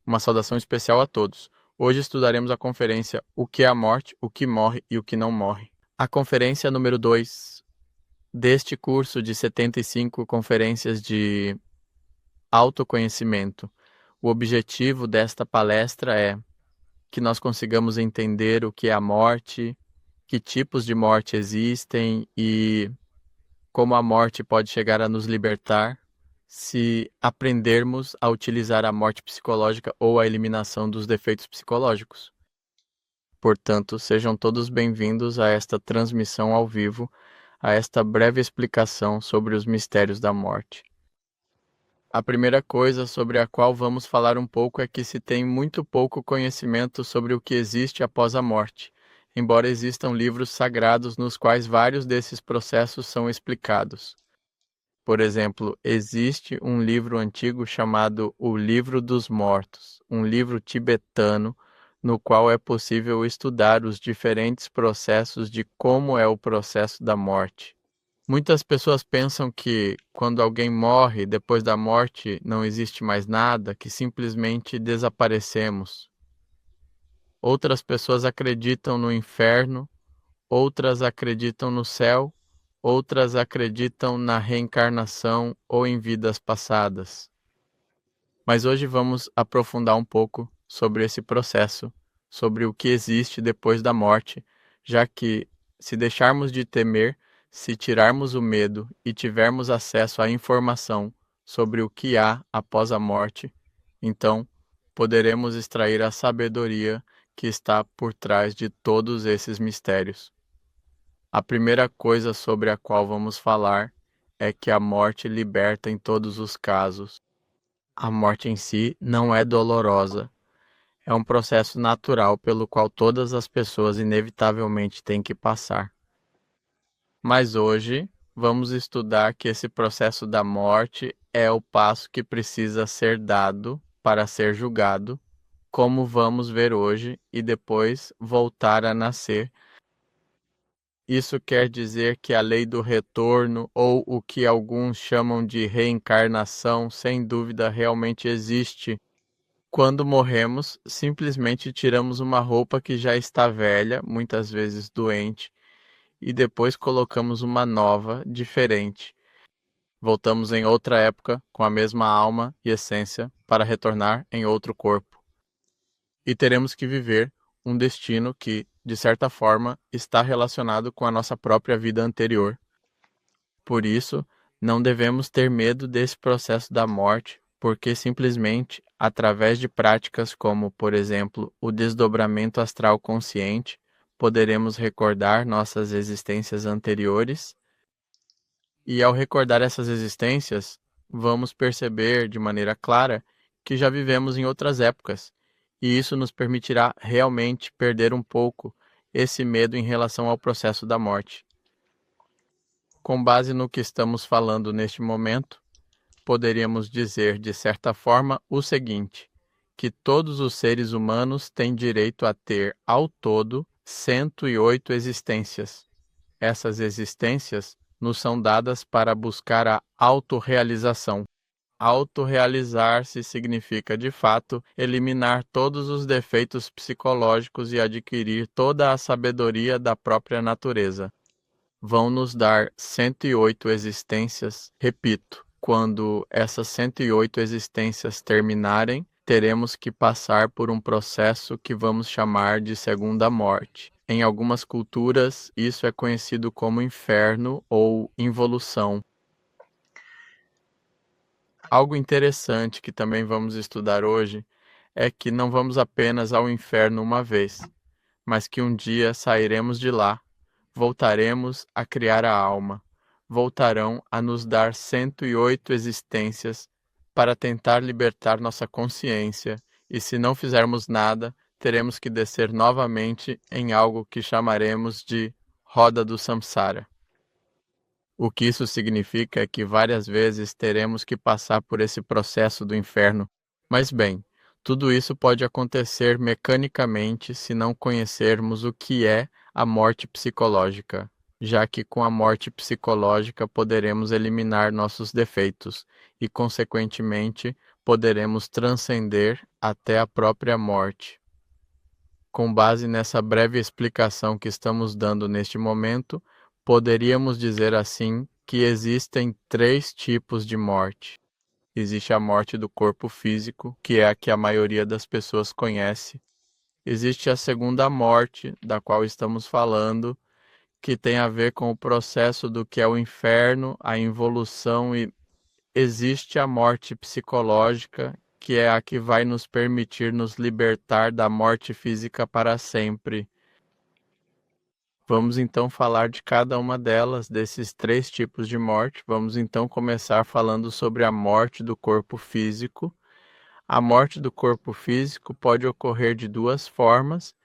Uma saudação especial a todos. Hoje estudaremos a conferência O que é a morte, o que morre e o que não morre. A conferência número 2 deste curso de 75 conferências de autoconhecimento. O objetivo desta palestra é que nós consigamos entender o que é a morte, que tipos de morte existem e como a morte pode chegar a nos libertar se aprendermos a utilizar a morte psicológica ou a eliminação dos defeitos psicológicos. Portanto, sejam todos bem-vindos a esta transmissão ao vivo, a esta breve explicação sobre os mistérios da morte. A primeira coisa sobre a qual vamos falar um pouco é que se tem muito pouco conhecimento sobre o que existe após a morte, embora existam livros sagrados nos quais vários desses processos são explicados. Por exemplo, existe um livro antigo chamado O Livro dos Mortos, um livro tibetano no qual é possível estudar os diferentes processos de como é o processo da morte. Muitas pessoas pensam que quando alguém morre, depois da morte não existe mais nada, que simplesmente desaparecemos. Outras pessoas acreditam no inferno, outras acreditam no céu, outras acreditam na reencarnação ou em vidas passadas. Mas hoje vamos aprofundar um pouco sobre esse processo, sobre o que existe depois da morte, já que, se deixarmos de temer, se tirarmos o medo e tivermos acesso à informação sobre o que há após a morte, então poderemos extrair a sabedoria que está por trás de todos esses mistérios. A primeira coisa sobre a qual vamos falar é que a morte liberta em todos os casos. A morte em si não é dolorosa. É um processo natural pelo qual todas as pessoas inevitavelmente têm que passar. Mas hoje vamos estudar que esse processo da morte é o passo que precisa ser dado para ser julgado, como vamos ver hoje, e depois voltar a nascer. Isso quer dizer que a lei do retorno, ou o que alguns chamam de reencarnação, sem dúvida realmente existe. Quando morremos, simplesmente tiramos uma roupa que já está velha, muitas vezes doente, e depois colocamos uma nova, diferente. Voltamos em outra época, com a mesma alma e essência, para retornar em outro corpo. E teremos que viver um destino que, de certa forma, está relacionado com a nossa própria vida anterior. Por isso, não devemos ter medo desse processo da morte, porque simplesmente, através de práticas como, por exemplo, o desdobramento astral consciente, poderemos recordar nossas existências anteriores, e ao recordar essas existências, vamos perceber de maneira clara que já vivemos em outras épocas, e isso nos permitirá realmente perder um pouco esse medo em relação ao processo da morte. Com base no que estamos falando neste momento, poderíamos dizer, de certa forma, o seguinte: que todos os seres humanos têm direito a ter, ao todo, 108 existências. Essas existências nos são dadas para buscar a autorrealização. Autorrealizar-se significa, de fato, eliminar todos os defeitos psicológicos e adquirir toda a sabedoria da própria natureza. Vão nos dar 108 existências. Repito, quando essas 108 existências terminarem, teremos que passar por um processo que vamos chamar de segunda morte. Em algumas culturas, isso é conhecido como inferno ou involução. Algo interessante que também vamos estudar hoje é que não vamos apenas ao inferno uma vez, mas que um dia sairemos de lá, voltaremos a criar a alma, voltarão a nos dar 108 existências para tentar libertar nossa consciência, e se não fizermos nada, teremos que descer novamente em algo que chamaremos de roda do samsara. O que isso significa é que várias vezes teremos que passar por esse processo do inferno. Mas bem, tudo isso pode acontecer mecanicamente se não conhecermos o que é a morte psicológica, já que com a morte psicológica poderemos eliminar nossos defeitos e, consequentemente, poderemos transcender até a própria morte. Com base nessa breve explicação que estamos dando neste momento, poderíamos dizer assim que existem 3 tipos de morte. Existe a morte do corpo físico, que é a que a maioria das pessoas conhece. Existe a segunda morte, da qual estamos falando, que tem a ver com o processo do que é o inferno, a involução, e existe a morte psicológica, que é a que vai nos permitir nos libertar da morte física para sempre. Vamos então falar de cada uma delas, desses 3 tipos de morte. Vamos então começar falando sobre a morte do corpo físico. A morte do corpo físico pode ocorrer de 2 formas.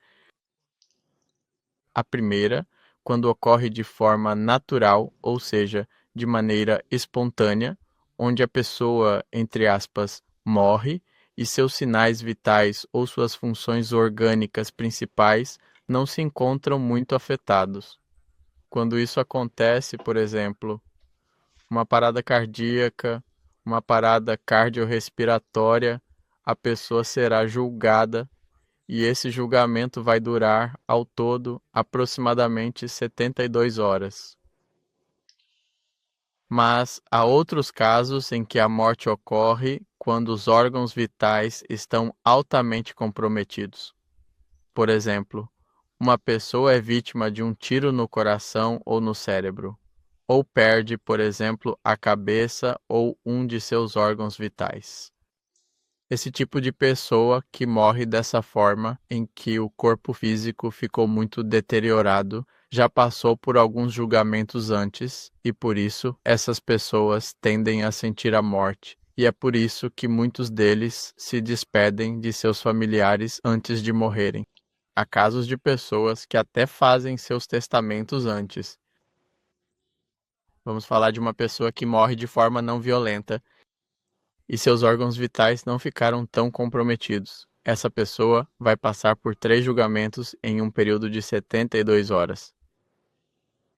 A primeira, quando ocorre de forma natural, ou seja, de maneira espontânea, onde a pessoa, entre aspas, morre e seus sinais vitais ou suas funções orgânicas principais não se encontram muito afetados. Quando isso acontece, por exemplo, uma parada cardíaca, uma parada cardiorrespiratória, a pessoa será julgada e esse julgamento vai durar, ao todo, aproximadamente 72 horas. Mas há outros casos em que a morte ocorre quando os órgãos vitais estão altamente comprometidos. Por exemplo, uma pessoa é vítima de um tiro no coração ou no cérebro, ou perde, por exemplo, a cabeça ou um de seus órgãos vitais. Esse tipo de pessoa que morre dessa forma, em que o corpo físico ficou muito deteriorado, já passou por alguns julgamentos antes, e por isso essas pessoas tendem a sentir a morte. E é por isso que muitos deles se despedem de seus familiares antes de morrerem. Há casos de pessoas que até fazem seus testamentos antes. Vamos falar de uma pessoa que morre de forma não violenta e seus órgãos vitais não ficaram tão comprometidos. Essa pessoa vai passar por 3 julgamentos em um período de 72 horas.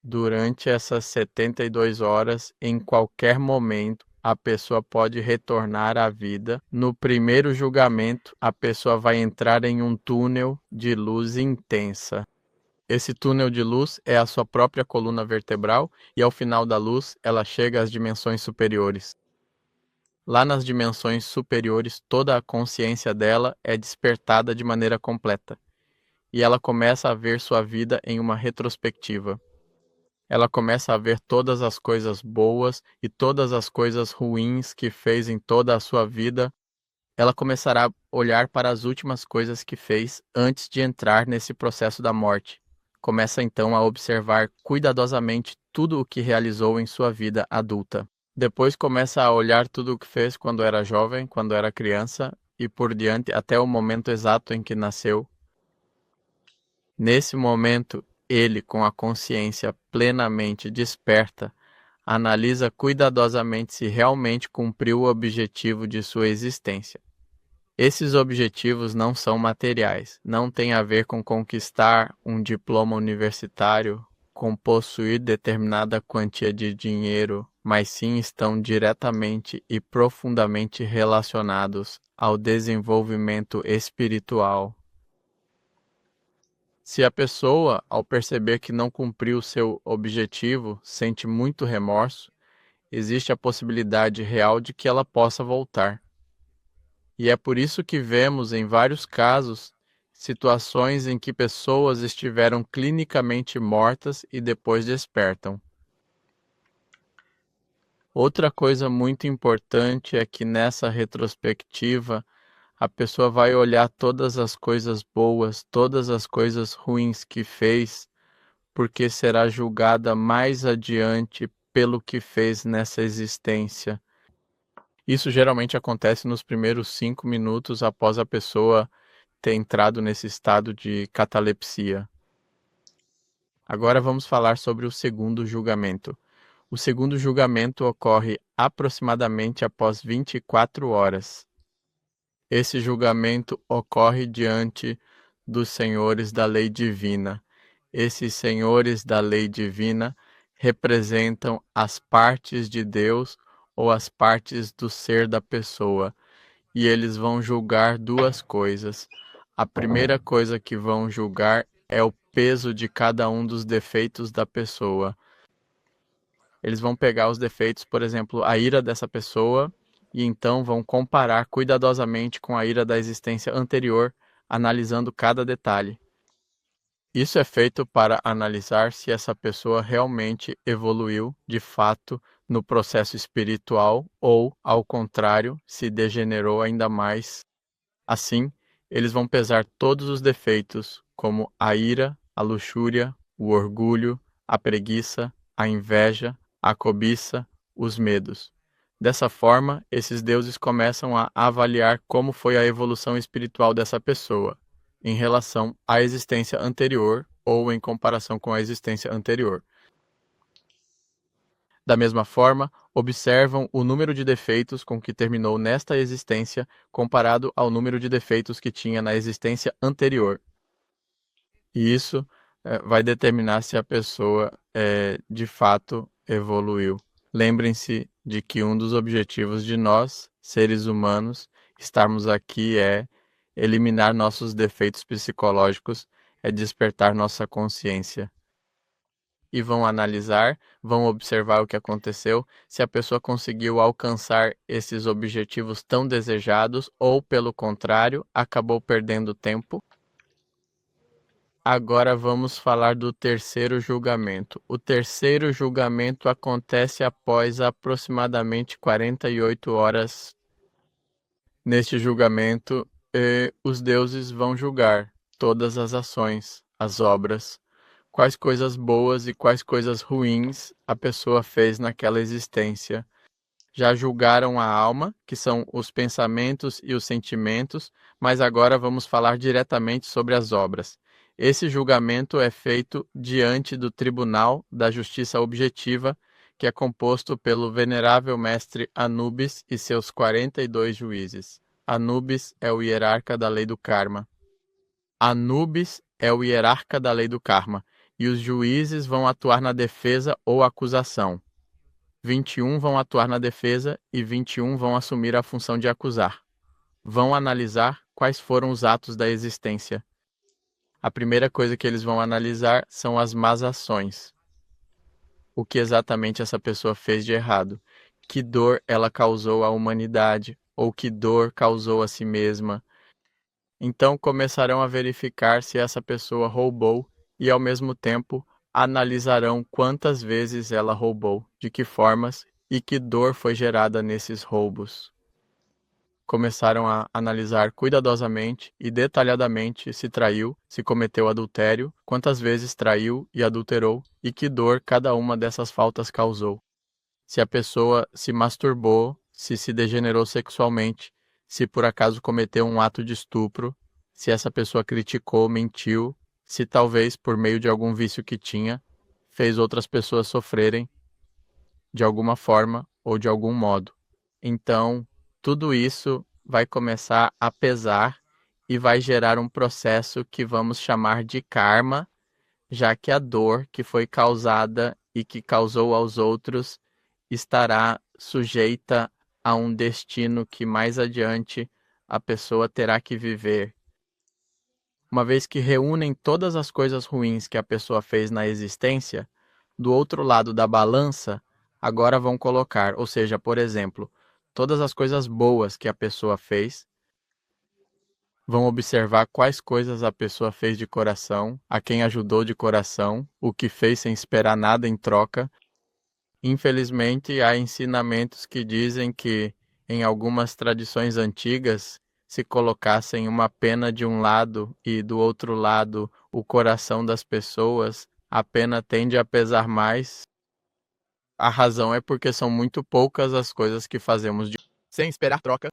Durante essas 72 horas, em qualquer momento, a pessoa pode retornar à vida. No primeiro julgamento, a pessoa vai entrar em um túnel de luz intensa. Esse túnel de luz é a sua própria coluna vertebral e, ao final da luz, ela chega às dimensões superiores. Lá nas dimensões superiores, toda a consciência dela é despertada de maneira completa, e ela começa a ver sua vida em uma retrospectiva. Ela começa a ver todas as coisas boas e todas as coisas ruins que fez em toda a sua vida. Ela começará a olhar para as últimas coisas que fez antes de entrar nesse processo da morte. Começa então a observar cuidadosamente tudo o que realizou em sua vida adulta. Depois começa a olhar tudo o que fez quando era jovem, quando era criança e por diante até o momento exato em que nasceu. Nesse momento, ele, com a consciência plenamente desperta, analisa cuidadosamente se realmente cumpriu o objetivo de sua existência. Esses objetivos não são materiais, não têm a ver com conquistar um diploma universitário, com possuir determinada quantia de dinheiro, mas sim estão diretamente e profundamente relacionados ao desenvolvimento espiritual. Se a pessoa, ao perceber que não cumpriu seu objetivo, sente muito remorso, existe a possibilidade real de que ela possa voltar. E é por isso que vemos em vários casos situações em que pessoas estiveram clinicamente mortas e depois despertam. Outra coisa muito importante é que nessa retrospectiva a pessoa vai olhar todas as coisas boas, todas as coisas ruins que fez, porque será julgada mais adiante pelo que fez nessa existência. Isso geralmente acontece nos primeiros 5 minutos após a pessoa ter entrado nesse estado de catalepsia. Agora vamos falar sobre o segundo julgamento. O segundo julgamento ocorre aproximadamente após 24 horas. Esse julgamento ocorre diante dos senhores da lei divina. Esses senhores da lei divina representam as partes de Deus ou as partes do ser da pessoa. e eles vão julgar duas coisas. A primeira coisa que vão julgar é o peso de cada um dos defeitos da pessoa. Eles vão pegar os defeitos, por exemplo, a ira dessa pessoa, e então vão comparar cuidadosamente com a ira da existência anterior, analisando cada detalhe. Isso é feito para analisar se essa pessoa realmente evoluiu, de fato, no processo espiritual ou, ao contrário, se degenerou ainda mais. Assim, eles vão pesar todos os defeitos, como a ira, a luxúria, o orgulho, a preguiça, a inveja, a cobiça, os medos. Dessa forma, esses deuses começam a avaliar como foi a evolução espiritual dessa pessoa, em relação à existência anterior ou em comparação com a existência anterior. Da mesma forma, observam o número de defeitos com que terminou nesta existência comparado ao número de defeitos que tinha na existência anterior. E isso vai determinar se a pessoa de fato evoluiu. Lembrem-se de que um dos objetivos de nós, seres humanos, estarmos aqui é eliminar nossos defeitos psicológicos, é despertar nossa consciência. E vão analisar, vão observar o que aconteceu, se a pessoa conseguiu alcançar esses objetivos tão desejados ou, pelo contrário, acabou perdendo tempo. Agora vamos falar do terceiro julgamento. O terceiro julgamento acontece após aproximadamente 48 horas. Neste julgamento, os deuses vão julgar todas as ações, as obras, quais coisas boas e quais coisas ruins a pessoa fez naquela existência. Já julgaram a alma, que são os pensamentos e os sentimentos, mas agora vamos falar diretamente sobre as obras. Esse julgamento é feito diante do Tribunal da Justiça Objetiva, que é composto pelo venerável mestre Anubis e seus 42 juízes. Anubis é o hierarca da lei do karma. Anubis é o hierarca da lei do karma, e os juízes vão atuar na defesa ou acusação. 21 vão atuar na defesa e 21 vão assumir a função de acusar. Vão analisar quais foram os atos da existência. A primeira coisa que eles vão analisar são as más ações. O que exatamente essa pessoa fez de errado? Que dor ela causou à humanidade? Ou que dor causou a si mesma? Então começarão a verificar se essa pessoa roubou e, ao mesmo tempo, analisarão quantas vezes ela roubou, de que formas e que dor foi gerada nesses roubos. Começaram a analisar cuidadosamente e detalhadamente se traiu, se cometeu adultério, quantas vezes traiu e adulterou e que dor cada uma dessas faltas causou. Se a pessoa se masturbou, se degenerou sexualmente, se por acaso cometeu um ato de estupro, se essa pessoa criticou, mentiu, se talvez por meio de algum vício que tinha, fez outras pessoas sofrerem de alguma forma ou de algum modo. Então, tudo isso vai começar a pesar e vai gerar um processo que vamos chamar de karma, já que a dor que foi causada e que causou aos outros estará sujeita a um destino que mais adiante a pessoa terá que viver. Uma vez que reúnem todas as coisas ruins que a pessoa fez na existência, do outro lado da balança, agora vão colocar, ou seja, por exemplo, todas as coisas boas que a pessoa fez, vão observar quais coisas a pessoa fez de coração, a quem ajudou de coração, o que fez sem esperar nada em troca. Infelizmente, há ensinamentos que dizem que, em algumas tradições antigas, se colocassem uma pena de um lado e do outro lado o coração das pessoas, a pena tende a pesar mais. A razão é porque são muito poucas as coisas que fazemos sem esperar troca.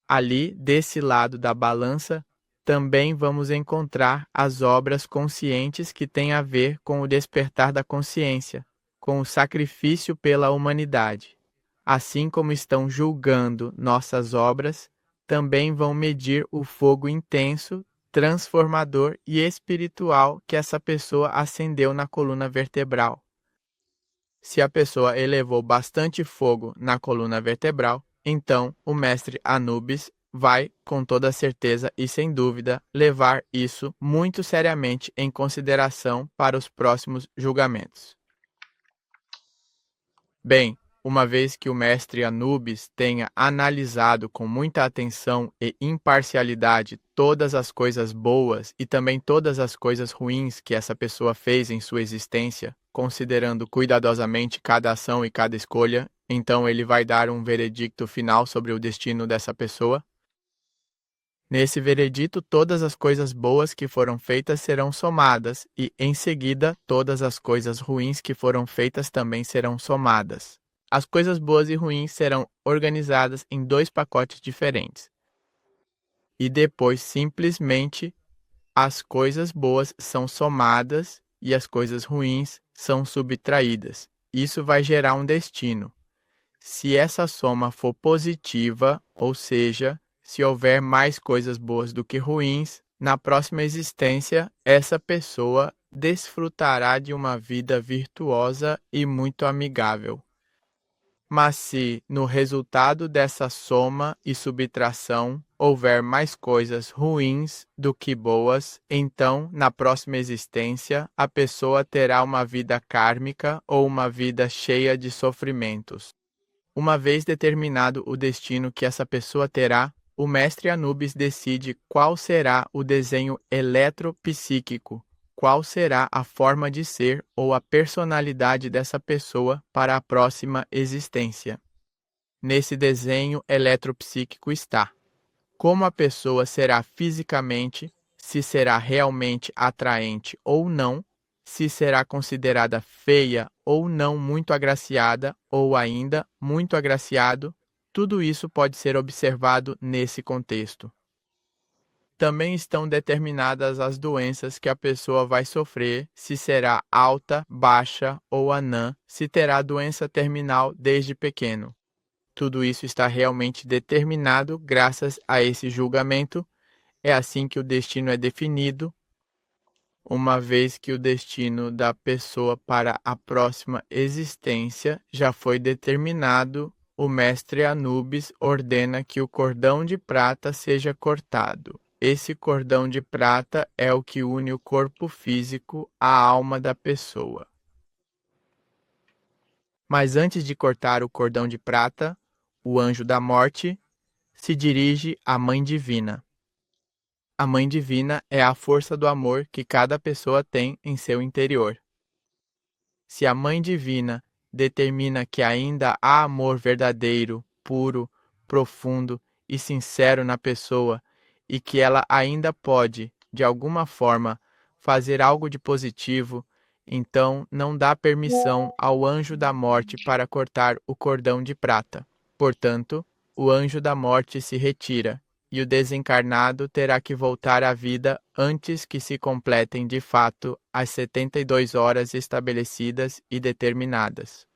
Ali, desse lado da balança, também vamos encontrar as obras conscientes que têm a ver com o despertar da consciência, com o sacrifício pela humanidade. Assim como estão julgando nossas obras, também vão medir o fogo intenso, transformador e espiritual que essa pessoa acendeu na coluna vertebral. Se a pessoa elevou bastante fogo na coluna vertebral, então o mestre Anubis vai, com toda certeza e sem dúvida, levar isso muito seriamente em consideração para os próximos julgamentos. Bem, uma vez que o mestre Anubis tenha analisado com muita atenção e imparcialidade todas as coisas boas e também todas as coisas ruins que essa pessoa fez em sua existência, considerando cuidadosamente cada ação e cada escolha, então ele vai dar um veredicto final sobre o destino dessa pessoa. Nesse veredito, todas as coisas boas que foram feitas serão somadas, e, em seguida, todas as coisas ruins que foram feitas também serão somadas. As coisas boas e ruins serão organizadas em dois pacotes diferentes. E depois, simplesmente, as coisas boas são somadas e as coisas ruins são subtraídas. Isso vai gerar um destino. Se essa soma for positiva, ou seja, se houver mais coisas boas do que ruins, na próxima existência, essa pessoa desfrutará de uma vida virtuosa e muito amigável. Mas se, no resultado dessa soma e subtração, houver mais coisas ruins do que boas, então, na próxima existência, a pessoa terá uma vida kármica ou uma vida cheia de sofrimentos. Uma vez determinado o destino que essa pessoa terá, o mestre Anubis decide qual será o desenho eletropsíquico, qual será a forma de ser ou a personalidade dessa pessoa para a próxima existência. Nesse desenho eletropsíquico está como a pessoa será fisicamente, se será realmente atraente ou não, se será considerada feia ou não muito agraciada, ou ainda muito agraciado, tudo isso pode ser observado nesse contexto. Também estão determinadas as doenças que a pessoa vai sofrer, se será alta, baixa ou anã, se terá doença terminal desde pequeno. Tudo isso está realmente determinado graças a esse julgamento. É assim que o destino é definido. Uma vez que o destino da pessoa para a próxima existência já foi determinado, o mestre Anubis ordena que o cordão de prata seja cortado. Esse cordão de prata é o que une o corpo físico à alma da pessoa. Mas antes de cortar o cordão de prata, o anjo da morte se dirige à Mãe Divina. A Mãe Divina é a força do amor que cada pessoa tem em seu interior. Se a Mãe Divina determina que ainda há amor verdadeiro, puro, profundo e sincero na pessoa e que ela ainda pode, de alguma forma, fazer algo de positivo, então não dá permissão ao anjo da morte para cortar o cordão de prata. Portanto, o anjo da morte se retira, e o desencarnado terá que voltar à vida antes que se completem de fato as 72 horas estabelecidas e determinadas.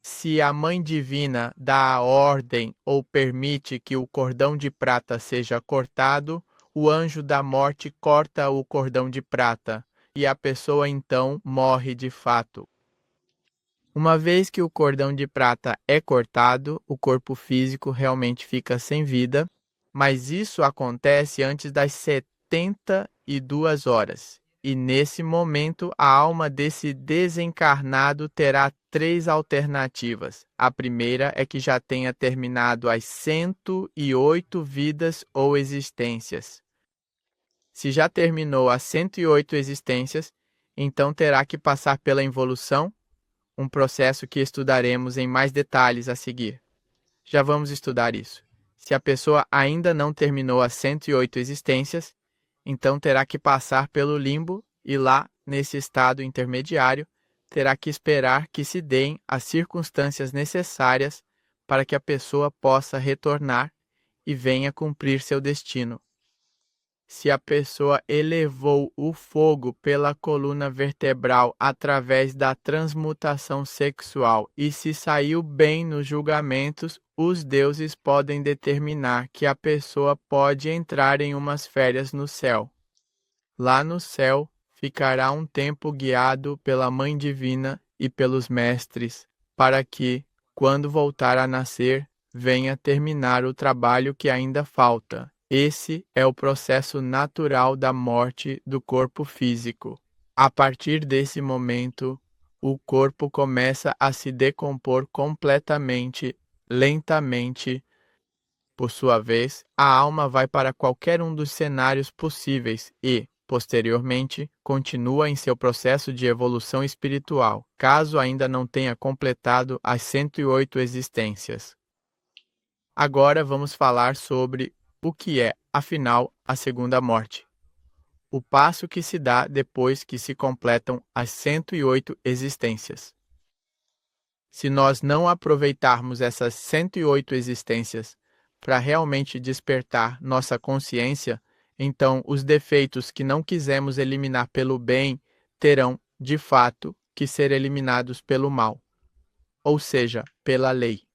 Se a Mãe Divina dá a ordem ou permite que o cordão de prata seja cortado, o anjo da morte corta o cordão de prata, e a pessoa então morre de fato. Uma vez que o cordão de prata é cortado, o corpo físico realmente fica sem vida, mas isso acontece antes das 72 horas. E nesse momento, a alma desse desencarnado terá três alternativas. A primeira é que já tenha terminado as 108 vidas ou existências. Se já terminou as 108 existências, então terá que passar pela involução, um processo que estudaremos em mais detalhes a seguir. Já vamos estudar isso. Se a pessoa ainda não terminou as 108 existências, então terá que passar pelo limbo e lá, nesse estado intermediário, terá que esperar que se deem as circunstâncias necessárias para que a pessoa possa retornar e venha cumprir seu destino. Se a pessoa elevou o fogo pela coluna vertebral através da transmutação sexual e se saiu bem nos julgamentos, os deuses podem determinar que a pessoa pode entrar em umas férias no céu. Lá no céu, ficará um tempo guiado pela Mãe Divina e pelos mestres, para que, quando voltar a nascer, venha terminar o trabalho que ainda falta. Esse é o processo natural da morte do corpo físico. A partir desse momento, o corpo começa a se decompor completamente, lentamente. Por sua vez, a alma vai para qualquer um dos cenários possíveis e, posteriormente, continua em seu processo de evolução espiritual, caso ainda não tenha completado as 108 existências. Agora vamos falar sobre o que é, afinal, a segunda morte. O passo que se dá depois que se completam as 108 existências. Se nós não aproveitarmos essas 108 existências para realmente despertar nossa consciência, então os defeitos que não quisemos eliminar pelo bem terão, de fato, que ser eliminados pelo mal, ou seja, pela lei.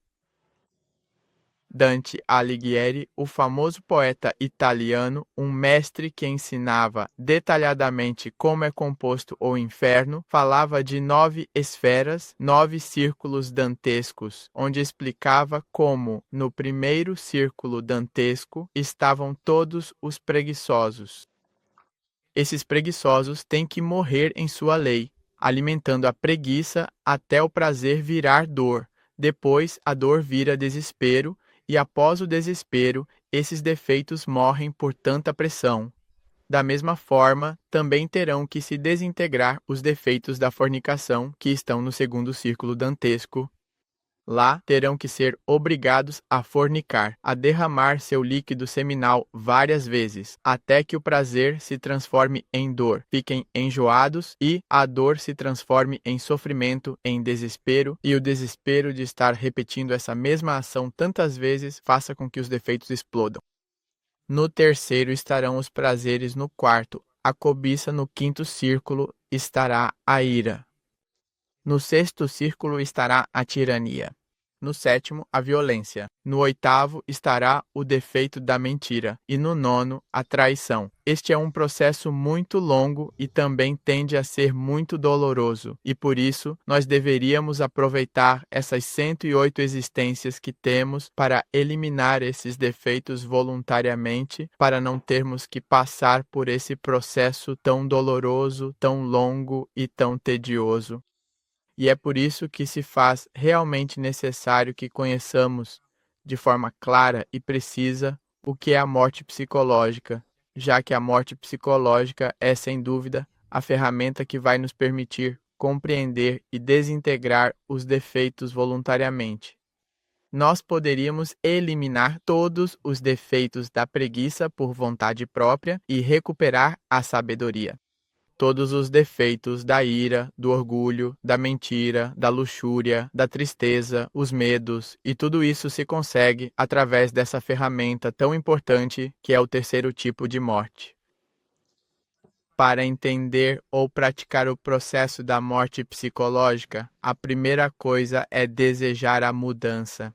Dante Alighieri, o famoso poeta italiano, um mestre que ensinava detalhadamente como é composto o inferno, falava de 9 esferas, 9 círculos dantescos, onde explicava como, no primeiro círculo dantesco, estavam todos os preguiçosos. Esses preguiçosos têm que morrer em sua lei, alimentando a preguiça até o prazer virar dor. Depois, a dor vira desespero, e após o desespero, esses defeitos morrem por tanta pressão. Da mesma forma, também terão que se desintegrar os defeitos da fornicação que estão no segundo círculo dantesco. Lá terão que ser obrigados a fornicar, a derramar seu líquido seminal várias vezes, até que o prazer se transforme em dor, fiquem enjoados e a dor se transforme em sofrimento, em desespero, e o desespero de estar repetindo essa mesma ação tantas vezes faça com que os defeitos explodam. No terceiro estarão os prazeres no quarto, a cobiça no quinto círculo estará a ira. No sexto círculo estará a tirania. No sétimo, a violência. No oitavo estará o defeito da mentira. E no nono, a traição. Este é um processo muito longo e também tende a ser muito doloroso. E por isso, nós deveríamos aproveitar essas 108 existências que temos para eliminar esses defeitos voluntariamente, para não termos que passar por esse processo tão doloroso, tão longo e tão tedioso. E é por isso que se faz realmente necessário que conheçamos, de forma clara e precisa, o que é a morte psicológica, já que a morte psicológica é, sem dúvida, a ferramenta que vai nos permitir compreender e desintegrar os defeitos voluntariamente. Nós poderíamos eliminar todos os defeitos da preguiça por vontade própria e recuperar a sabedoria. Todos os defeitos da ira, do orgulho, da mentira, da luxúria, da tristeza, os medos, e tudo isso se consegue através dessa ferramenta tão importante que é o terceiro tipo de morte. Para entender ou praticar o processo da morte psicológica, a primeira coisa é desejar a mudança.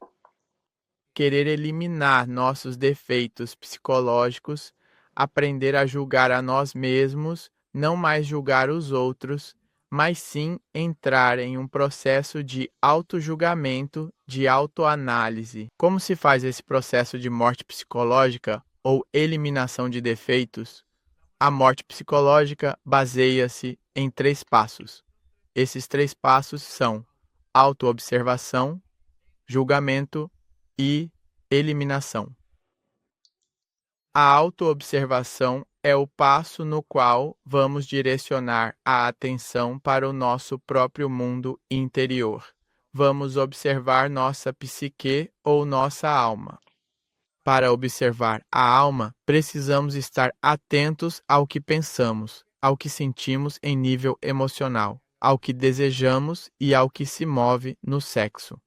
Querer eliminar nossos defeitos psicológicos, aprender a julgar a nós mesmos, não mais julgar os outros, mas sim entrar em um processo de autojulgamento, de autoanálise. Como se faz esse processo de morte psicológica ou eliminação de defeitos? A morte psicológica baseia-se em 3 passos. Esses 3 passos são autoobservação, julgamento e eliminação. A autoobservação é o passo no qual vamos direcionar a atenção para o nosso próprio mundo interior. Vamos observar nossa psique ou nossa alma. Para observar a alma, precisamos estar atentos ao que pensamos, ao que sentimos em nível emocional, ao que desejamos e ao que se move no sexo.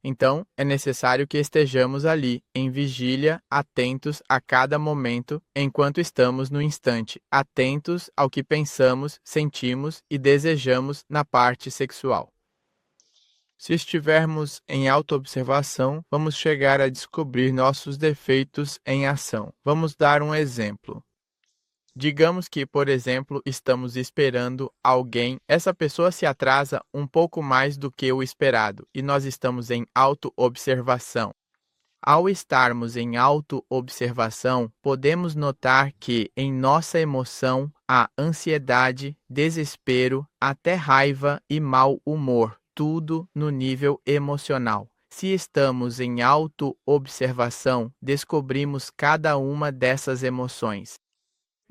Então, é necessário que estejamos ali, em vigília, atentos a cada momento, enquanto estamos no instante, atentos ao que pensamos, sentimos e desejamos na parte sexual. Se estivermos em autoobservação, vamos chegar a descobrir nossos defeitos em ação. Vamos dar um exemplo. Digamos que, por exemplo, estamos esperando alguém, essa pessoa se atrasa um pouco mais do que o esperado e nós estamos em auto-observação. Ao estarmos em auto-observação, podemos notar que em nossa emoção há ansiedade, desespero, até raiva e mau humor, tudo no nível emocional. Se estamos em auto-observação, descobrimos cada uma dessas emoções.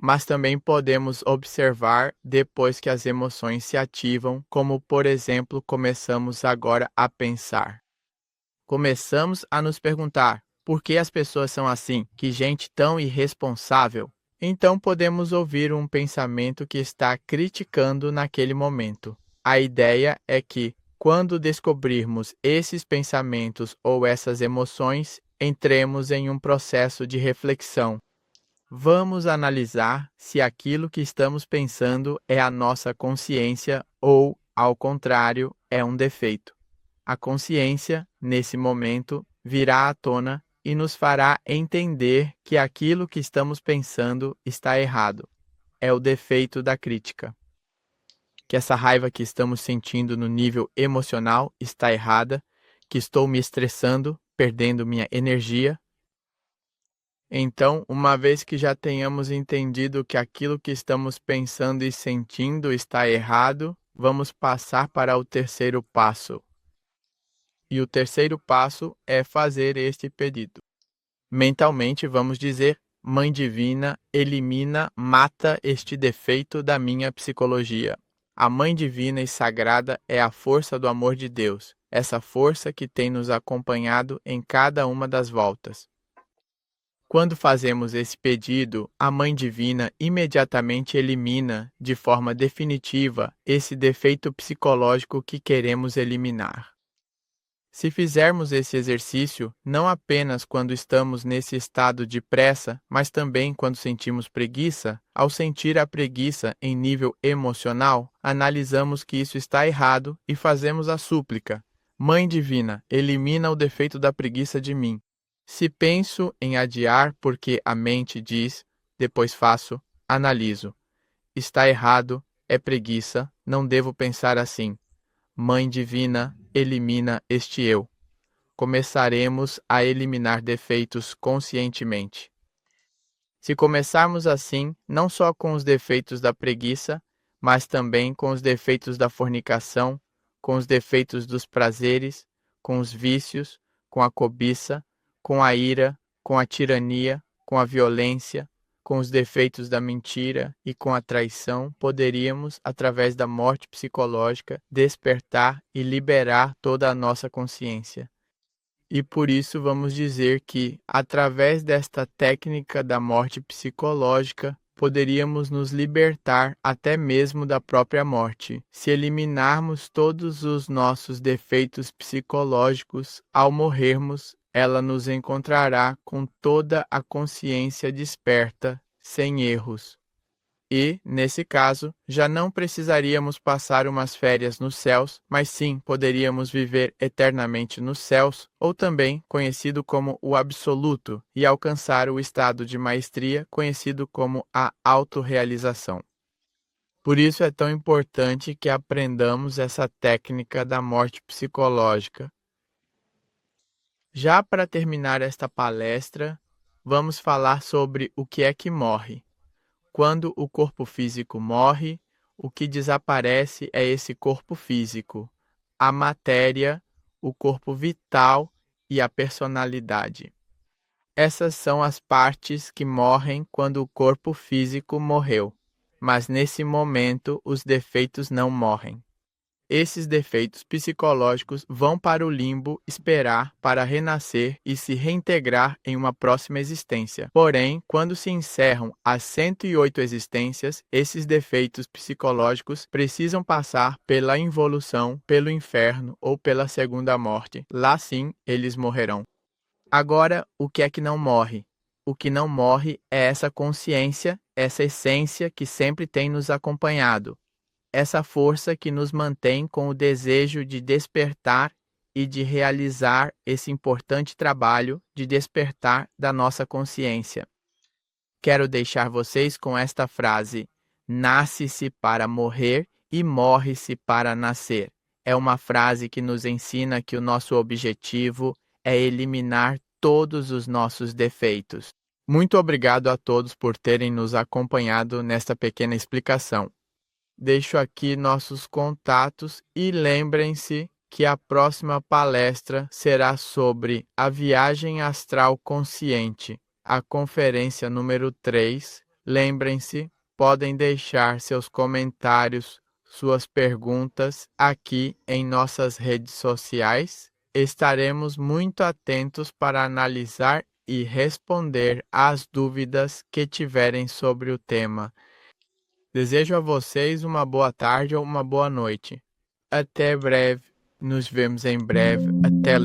Mas também podemos observar depois que as emoções se ativam, como por exemplo, começamos agora a pensar. Começamos a nos perguntar: por que as pessoas são assim? Que gente tão irresponsável! Então podemos ouvir um pensamento que está criticando naquele momento. A ideia é que, quando descobrirmos esses pensamentos ou essas emoções, entremos em um processo de reflexão. Vamos analisar se aquilo que estamos pensando é a nossa consciência ou, ao contrário, é um defeito. A consciência, nesse momento, virá à tona e nos fará entender que aquilo que estamos pensando está errado. É o defeito da crítica. Que essa raiva que estamos sentindo no nível emocional está errada, que estou me estressando, perdendo minha energia. Então, uma vez que já tenhamos entendido que aquilo que estamos pensando e sentindo está errado, vamos passar para o terceiro passo. E o terceiro passo é fazer este pedido. Mentalmente, vamos dizer: Mãe Divina, elimina, mata este defeito da minha psicologia. A Mãe Divina e Sagrada é a força do amor de Deus, essa força que tem nos acompanhado em cada uma das voltas. Quando fazemos esse pedido, a Mãe Divina imediatamente elimina, de forma definitiva, esse defeito psicológico que queremos eliminar. Se fizermos esse exercício, não apenas quando estamos nesse estado de pressa, mas também quando sentimos preguiça, ao sentir a preguiça em nível emocional, analisamos que isso está errado e fazemos a súplica: Mãe Divina, elimina o defeito da preguiça de mim. Se penso em adiar porque a mente diz, depois faço, analiso. Está errado, é preguiça, não devo pensar assim. Mãe Divina, elimina este eu. Começaremos a eliminar defeitos conscientemente. Se começarmos assim, não só com os defeitos da preguiça, mas também com os defeitos da fornicação, com os defeitos dos prazeres, com os vícios, com a cobiça, com a ira, com a tirania, com a violência, com os defeitos da mentira e com a traição, poderíamos, através da morte psicológica, despertar e liberar toda a nossa consciência. E por isso vamos dizer que, através desta técnica da morte psicológica, poderíamos nos libertar até mesmo da própria morte, se eliminarmos todos os nossos defeitos psicológicos. Ao morrermos, ela nos encontrará com toda a consciência desperta, sem erros. E, nesse caso, já não precisaríamos passar umas férias nos céus, mas sim poderíamos viver eternamente nos céus, ou também conhecido como o absoluto, e alcançar o estado de maestria conhecido como a autorrealização. Por isso é tão importante que aprendamos essa técnica da morte psicológica. Já para terminar esta palestra, vamos falar sobre o que é que morre. Quando o corpo físico morre, o que desaparece é esse corpo físico, a matéria, o corpo vital e a personalidade. Essas são as partes que morrem quando o corpo físico morreu, mas nesse momento os defeitos não morrem. Esses defeitos psicológicos vão para o limbo esperar para renascer e se reintegrar em uma próxima existência. Porém, quando se encerram as 108 existências, esses defeitos psicológicos precisam passar pela involução, pelo inferno ou pela segunda morte. Lá sim, eles morrerão. Agora, o que é que não morre? O que não morre é essa consciência, essa essência que sempre tem nos acompanhado. Essa força que nos mantém com o desejo de despertar e de realizar esse importante trabalho de despertar da nossa consciência. quero deixar vocês com esta frase: nasce-se para morrer e morre-se para nascer. É uma frase que nos ensina que o nosso objetivo é eliminar todos os nossos defeitos. Muito obrigado a todos por terem nos acompanhado nesta pequena explicação. Deixo aqui nossos contatos e lembrem-se que a próxima palestra será sobre a viagem astral consciente, a conferência número 3. Lembrem-se, podem deixar seus comentários, suas perguntas aqui em nossas redes sociais. Estaremos muito atentos para analisar e responder às dúvidas que tiverem sobre o tema. Desejo a vocês uma boa tarde ou uma boa noite. Até breve. Nos vemos em breve. Até